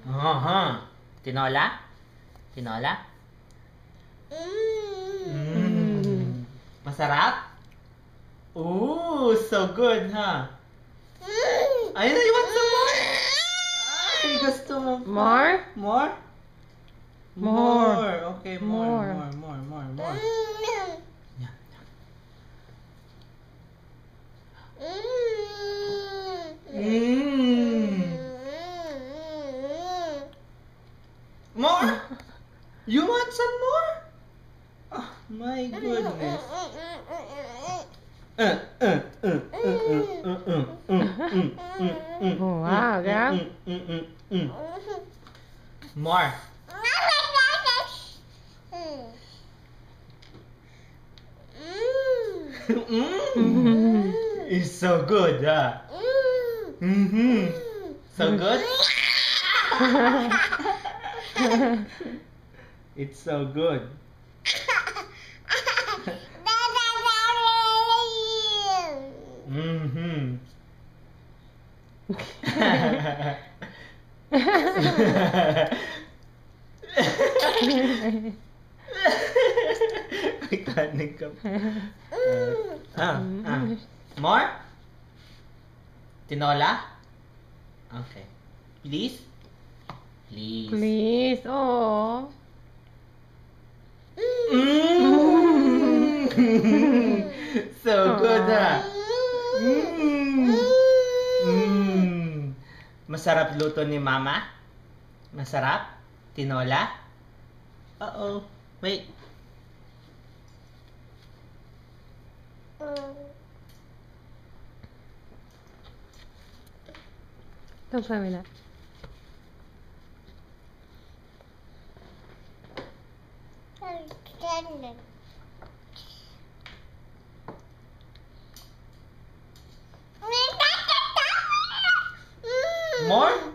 Tinola? Tinola? Masarap? Ooh, so good, huh? Ayun na, you want some more? Ay, gusto mo pa? More? More? More. Okay, More. more. Yeah. More? You want some more? Oh, my goodness. Wow, girl. More. It's so good, huh? So good? It's so good. Ikanig ka. More? Tinola? Okay. Please? Please. Please, oh. So good, huh? Masarap luto ni Mama? Masarap? Tinola? Uh-oh. Wait. Don't play with that. More?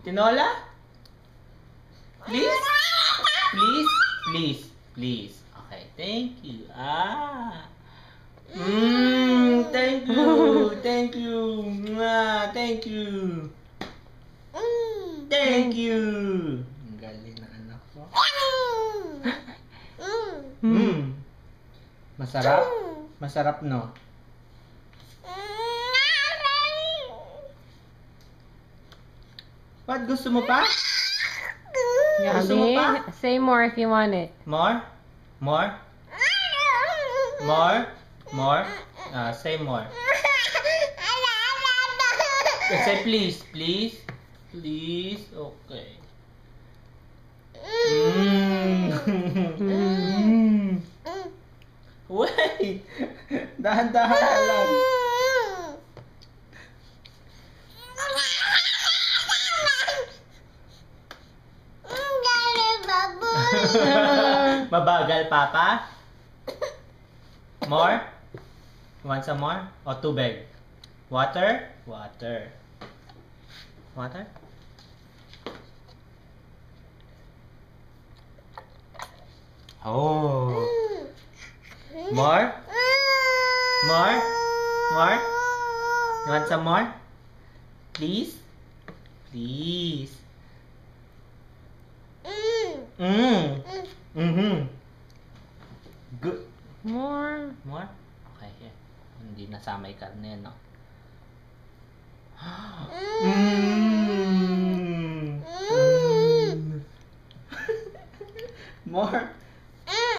Tinola? Please? Please. Okay, thank you. Thank you. Mwah, thank you. Thank you. Ang galing na anak ko. Masarap? Masarap, no? What? Gusto mo pa? Gusto mo pa? Say more if you want it. More? Say more. Say please. Okay. Wait. Dahan-dahan ka lang. Mabagal, Papa? More? You want some more? O tubig? Water? Water. Oh. More? You want some more? Please? Good. More? Okay, here. Hindi nasama yung karne, no? More?